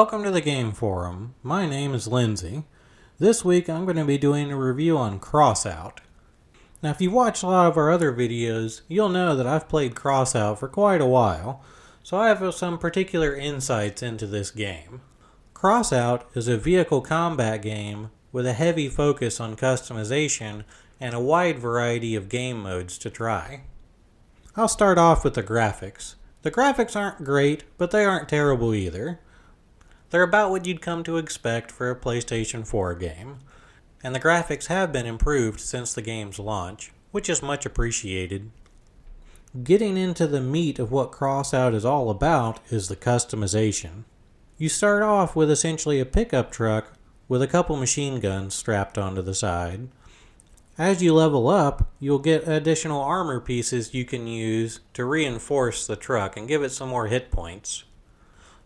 Welcome to the Game Forum. My name is Lindsay. This week I'm going to be doing a review on Crossout. Now if you've watched a lot of our other videos, you'll know that I've played Crossout for quite a while, so I have some particular insights into this game. Crossout is a vehicle combat game with a heavy focus on customization and a wide variety of game modes to try. I'll start off with the graphics. The graphics aren't great, but they aren't terrible either. They're about what you'd come to expect for a PlayStation 4 game, and the graphics have been improved since the game's launch, which is much appreciated. Getting into the meat of what Crossout is all about is the customization. You start off with essentially a pickup truck with a couple machine guns strapped onto the side. As you level up, you'll get additional armor pieces you can use to reinforce the truck and give it some more hit points.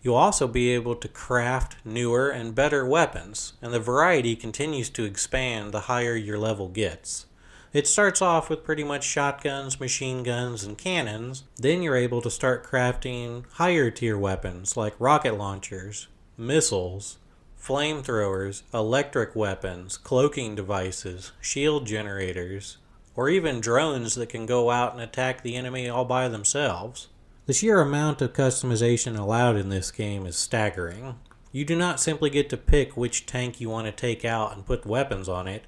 You'll also be able to craft newer and better weapons, and the variety continues to expand the higher your level gets. It starts off with pretty much shotguns, machine guns, and cannons. Then you're able to start crafting higher tier weapons like rocket launchers, missiles, flamethrowers, electric weapons, cloaking devices, shield generators, or even drones that can go out and attack the enemy all by themselves. The sheer amount of customization allowed in this game is staggering. You do not simply get to pick which tank you want to take out and put weapons on it.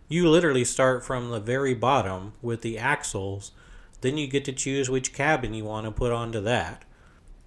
You literally start from the very bottom with the axles, then you get to choose which cabin you want to put onto that.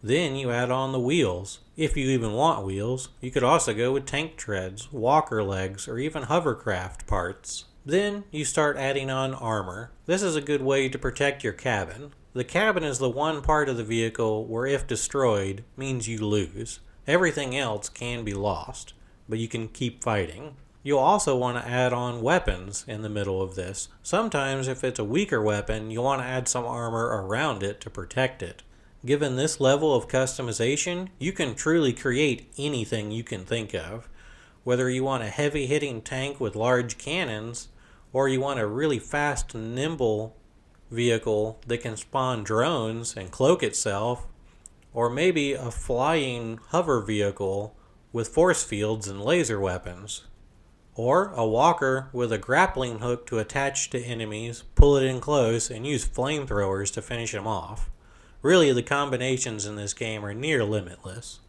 Then you add on the wheels. If you even want wheels, you could also go with tank treads, walker legs, or even hovercraft parts. Then you start adding on armor. This is a good way to protect your cabin. The cabin is the one part of the vehicle where if destroyed means you lose. Everything else can be lost, but you can keep fighting. You'll also want to add on weapons in the middle of this. Sometimes if it's a weaker weapon, you'll want to add some armor around it to protect it. Given this level of customization, you can truly create anything you can think of. Whether you want a heavy-hitting tank with large cannons, or you want a really fast and nimble vehicle that can spawn drones and cloak itself, or maybe a flying hover vehicle with force fields and laser weapons, or a walker with a grappling hook to attach to enemies, pull it in close, and use flamethrowers to finish them off. Really, the combinations in this game are near limitless.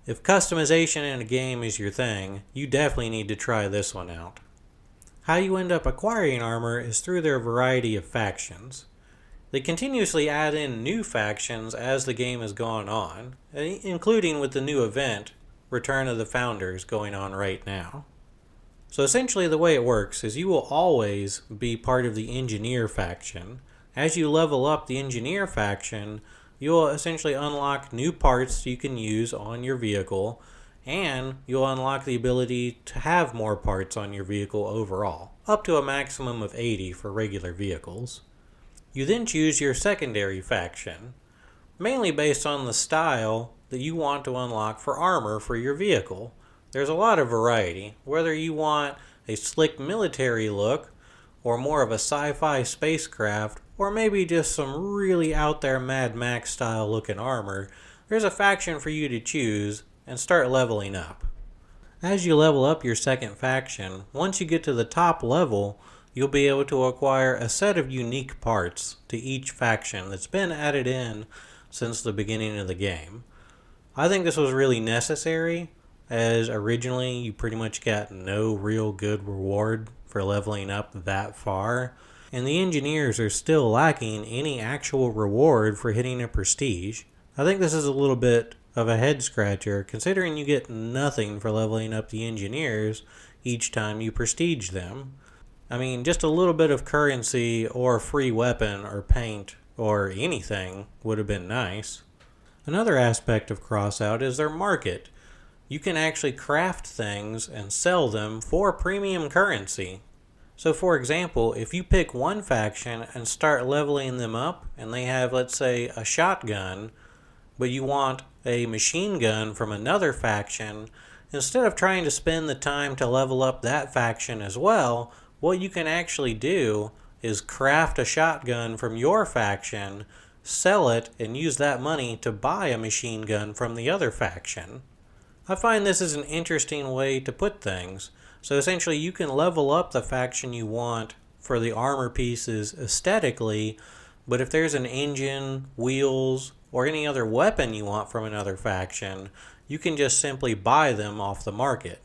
If customization in a game is your thing, you definitely need to try this one out. How you end up acquiring armor is through their variety of factions. They continuously add in new factions as the game has gone on, including with the new event, Return of the Founders, going on right now. So essentially the way it works is you will always be part of the Engineer faction. As you level up the Engineer faction, you'll essentially unlock new parts you can use on your vehicle, and you'll unlock the ability to have more parts on your vehicle overall, up to a maximum of 80 for regular vehicles. You then choose your secondary faction, mainly based on the style that you want to unlock for armor for your vehicle. There's a lot of variety, whether you want a slick military look, or more of a sci-fi spacecraft, or maybe just some really out there Mad Max style looking armor. There's a faction for you to choose and start leveling up. As you level up your second faction, once you get to the top level, you'll be able to acquire a set of unique parts to each faction that's been added in since the beginning of the game. I think this was really necessary, as originally you pretty much got no real good reward for leveling up that far, and the engineers are still lacking any actual reward for hitting a prestige. I think this is a little bit of a head scratcher, considering you get nothing for leveling up the engineers each time you prestige them. I mean, just a little bit of currency or a free weapon or paint or anything would have been nice. Another aspect of Crossout is their market. You can actually craft things and sell them for premium currency. So for example, if you pick one faction and start leveling them up, and they have, let's say, a shotgun, but you want a machine gun from another faction, instead of trying to spend the time to level up that faction as well, what you can actually do is craft a shotgun from your faction, sell it, and use that money to buy a machine gun from the other faction. I find this is an interesting way to put things. So essentially you can level up the faction you want for the armor pieces aesthetically, but if there's an engine, wheels, or any other weapon you want from another faction, you can just simply buy them off the market.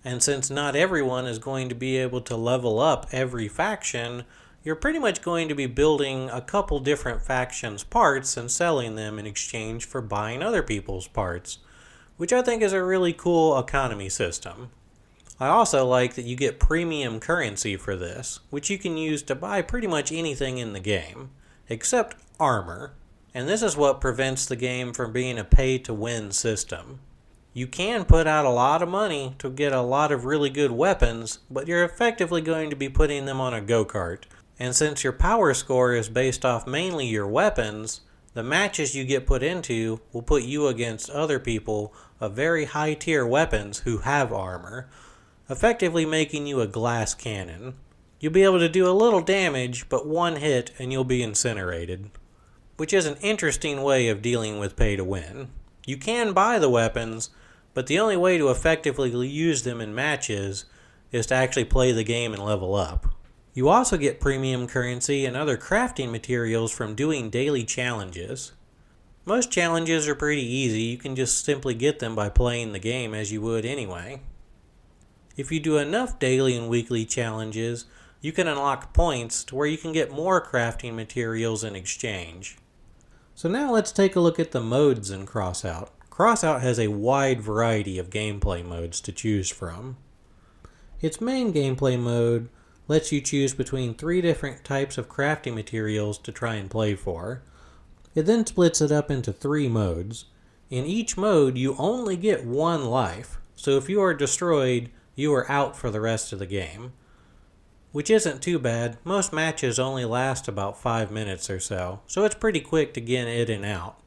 And since not everyone is going to be able to level up every faction, you're pretty much going to be building a couple different factions' parts and selling them in exchange for buying other people's parts, which I think is a really cool economy system. I also like that you get premium currency for this, which you can use to buy pretty much anything in the game, except armor, and this is what prevents the game from being a pay-to-win system. You can put out a lot of money to get a lot of really good weapons, but you're effectively going to be putting them on a go-kart. And since your power score is based off mainly your weapons, the matches you get put into will put you against other people of very high tier weapons who have armor, effectively making you a glass cannon. You'll be able to do a little damage, but one hit and you'll be incinerated. Which is an interesting way of dealing with pay to win. You can buy the weapons, but the only way to effectively use them in matches is to actually play the game and level up. You also get premium currency and other crafting materials from doing daily challenges. Most challenges are pretty easy, you can just simply get them by playing the game as you would anyway. If you do enough daily and weekly challenges, you can unlock points to where you can get more crafting materials in exchange. So now let's take a look at the modes in Crossout. Crossout has a wide variety of gameplay modes to choose from. Its main gameplay mode lets you choose between 3 different types of crafting materials to try and play for. It then splits it up into 3 modes. In each mode, you only get 1 life, so if you are destroyed, you are out for the rest of the game. Which isn't too bad, most matches only last about 5 minutes or so it's pretty quick to get in and out.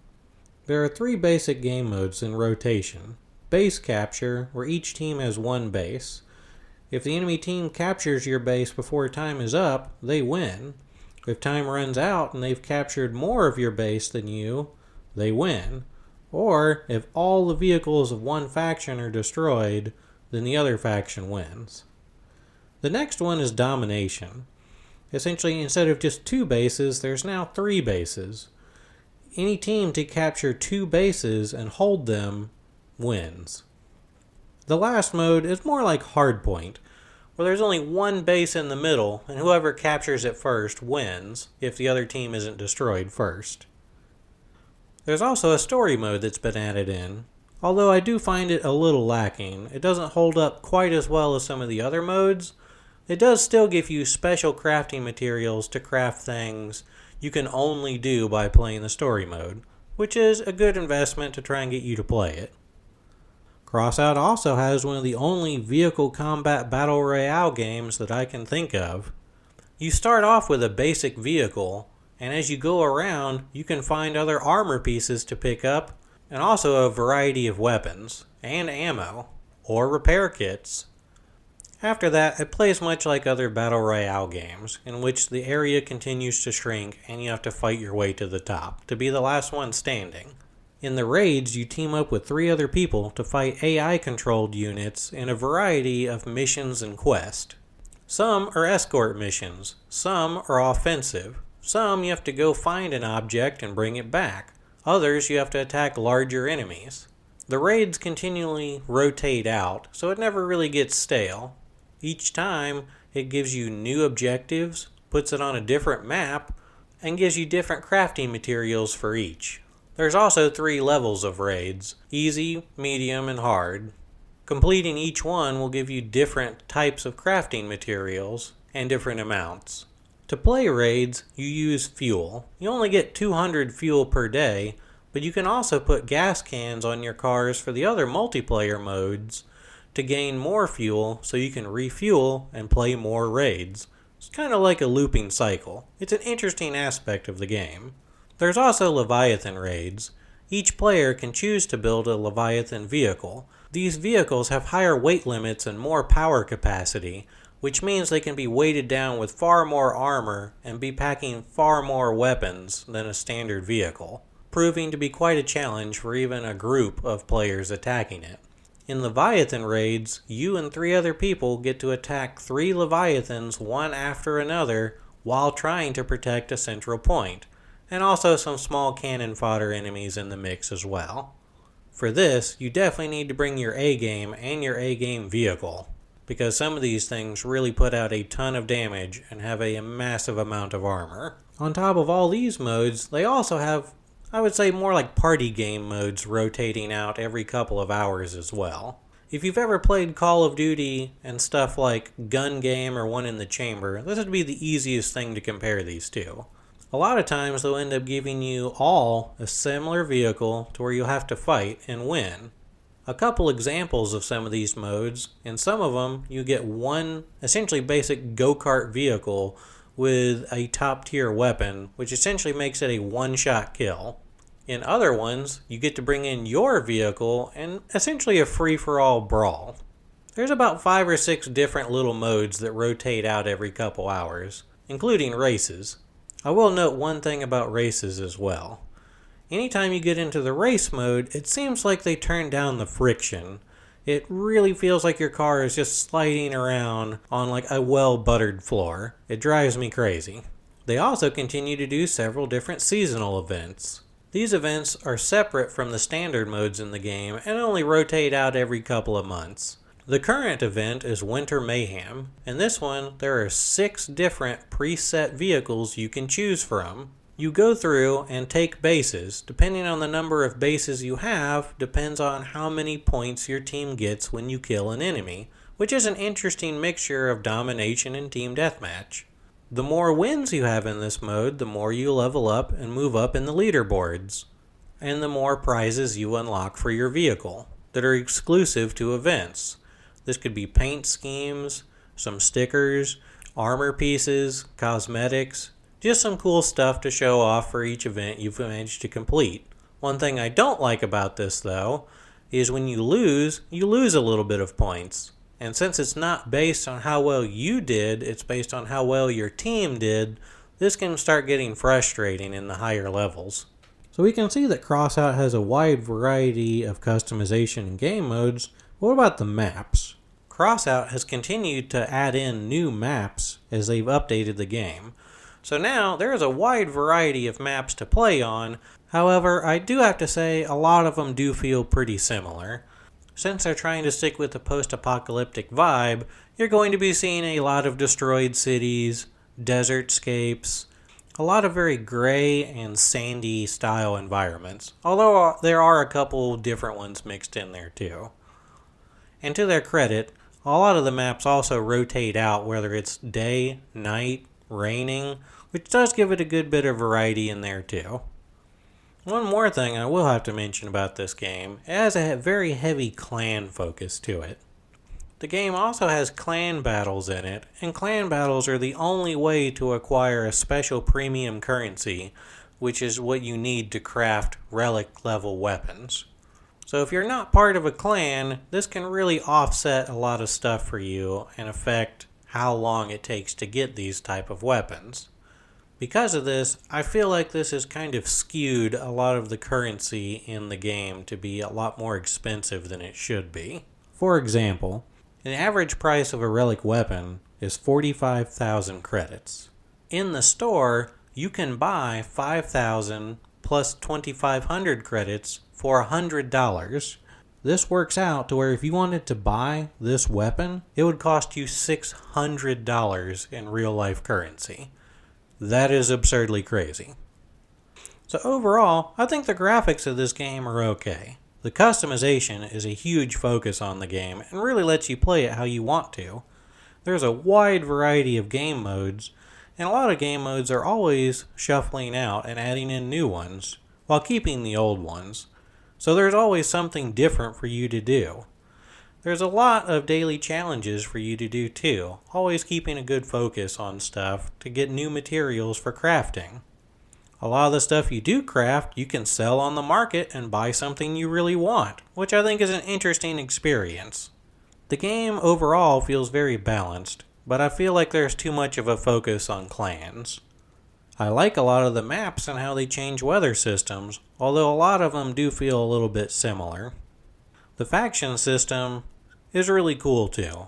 There are 3 basic game modes in rotation. Base capture, where each team has 1 base. If the enemy team captures your base before time is up, they win. If time runs out and they've captured more of your base than you, they win. Or, if all the vehicles of one faction are destroyed, then the other faction wins. The next one is domination. Essentially, instead of just 2 bases, there's now 3 bases. Any team to capture 2 bases and hold them wins. The last mode is more like Hardpoint, where there's only 1 base in the middle, and whoever captures it first wins, if the other team isn't destroyed first. There's also a story mode that's been added in, although I do find it a little lacking. It doesn't hold up quite as well as some of the other modes. It does still give you special crafting materials to craft things you can only do by playing the story mode, which is a good investment to try and get you to play it. Crossout also has one of the only vehicle combat battle royale games that I can think of. You start off with a basic vehicle, and as you go around, you can find other armor pieces to pick up, and also a variety of weapons, and ammo, or repair kits. After that, it plays much like other battle royale games, in which the area continues to shrink and you have to fight your way to the top, to be the last one standing. In the raids, you team up with 3 other people to fight AI-controlled units in a variety of missions and quests. Some are escort missions, some are offensive, some you have to go find an object and bring it back, others you have to attack larger enemies. The raids continually rotate out, so it never really gets stale. Each time, it gives you new objectives, puts it on a different map, and gives you different crafting materials for each. There's also 3 levels of raids, easy, medium, and hard. Completing each one will give you different types of crafting materials and different amounts. To play raids, you use fuel. You only get 200 fuel per day, but you can also put gas cans on your cars for the other multiplayer modes to gain more fuel so you can refuel and play more raids. It's kind of like a looping cycle. It's an interesting aspect of the game. There's also Leviathan raids. Each player can choose to build a Leviathan vehicle. These vehicles have higher weight limits and more power capacity, which means they can be weighted down with far more armor and be packing far more weapons than a standard vehicle, proving to be quite a challenge for even a group of players attacking it. In Leviathan raids, you and 3 other people get to attack 3 Leviathans one after another while trying to protect a central point, and also some small cannon fodder enemies in the mix as well. For this, you definitely need to bring your A-game and your A-game vehicle, because some of these things really put out a ton of damage and have a massive amount of armor. On top of all these modes, they also have, I would say, more like party game modes rotating out every couple of hours as well. If you've ever played Call of Duty and stuff like Gun Game or One in the Chamber, this would be the easiest thing to compare these two. A lot of times they'll end up giving you all a similar vehicle to where you'll have to fight and win. A couple examples of some of these modes, in some of them you get one essentially basic go-kart vehicle with a top tier weapon, which essentially makes it a one-shot kill. In other ones, you get to bring in your vehicle and essentially a free-for-all brawl. There's about 5 or 6 different little modes that rotate out every couple hours, including races. I will note one thing about races as well. Anytime you get into the race mode, it seems like they turn down the friction. It really feels like your car is just sliding around on like a well-buttered floor. It drives me crazy. They also continue to do several different seasonal events. These events are separate from the standard modes in the game and only rotate out every couple of months. The current event is Winter Mayhem. In this one, there are 6 different preset vehicles you can choose from. You go through and take bases. Depending on the number of bases you have, depends on how many points your team gets when you kill an enemy, which is an interesting mixture of domination and team deathmatch. The more wins you have in this mode, the more you level up and move up in the leaderboards, and the more prizes you unlock for your vehicle that are exclusive to events. This could be paint schemes, some stickers, armor pieces, cosmetics, just some cool stuff to show off for each event you've managed to complete. One thing I don't like about this though, is when you lose a little bit of points. And since it's not based on how well you did, it's based on how well your team did, this can start getting frustrating in the higher levels. So we can see that Crossout has a wide variety of customization and game modes. What about the maps? Crossout has continued to add in new maps as they've updated the game. So now there is a wide variety of maps to play on. However, I do have to say a lot of them do feel pretty similar. Since they're trying to stick with the post-apocalyptic vibe, you're going to be seeing a lot of destroyed cities, desertscapes, a lot of very gray and sandy style environments, although there are a couple different ones mixed in there too. And to their credit, a lot of the maps also rotate out whether it's day, night, raining, which does give it a good bit of variety in there too. One more thing I will have to mention about this game, it has a very heavy clan focus to it. The game also has clan battles in it, and clan battles are the only way to acquire a special premium currency, which is what you need to craft relic level weapons. So if you're not part of a clan, this can really offset a lot of stuff for you and affect how long it takes to get these type of weapons. Because of this, I feel like this has kind of skewed a lot of the currency in the game to be a lot more expensive than it should be. For example, the average price of a relic weapon is 45,000 credits. In the store, you can buy 5,000 plus 2,500 credits for $100. This works out to where if you wanted to buy this weapon, it would cost you $600 in real life currency. That is absurdly crazy. So overall, I think the graphics of this game are okay. The customization is a huge focus on the game and really lets you play it how you want to. There's a wide variety of game modes, and a lot of game modes are always shuffling out and adding in new ones, while keeping the old ones. So there's always something different for you to do. There's a lot of daily challenges for you to do too, always keeping a good focus on stuff to get new materials for crafting. A lot of the stuff you do craft, you can sell on the market and buy something you really want, which I think is an interesting experience. The game overall feels very balanced, but I feel like there's too much of a focus on clans. I like a lot of the maps and how they change weather systems, although a lot of them do feel a little bit similar. The faction system is really cool too,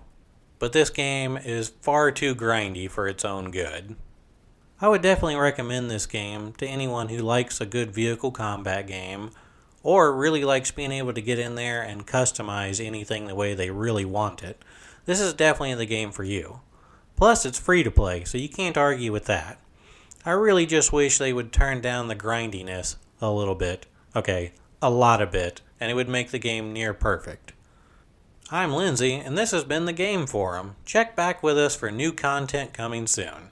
but this game is far too grindy for its own good. I would definitely recommend this game to anyone who likes a good vehicle combat game or really likes being able to get in there and customize anything the way they really want it. This is definitely the game for you. Plus, it's free to play, so you can't argue with that. I really just wish they would turn down the grindiness a little bit. Okay, a lot of bit, and it would make the game near perfect. I'm Lindsay, and this has been the Game Forum. Check back with us for new content coming soon.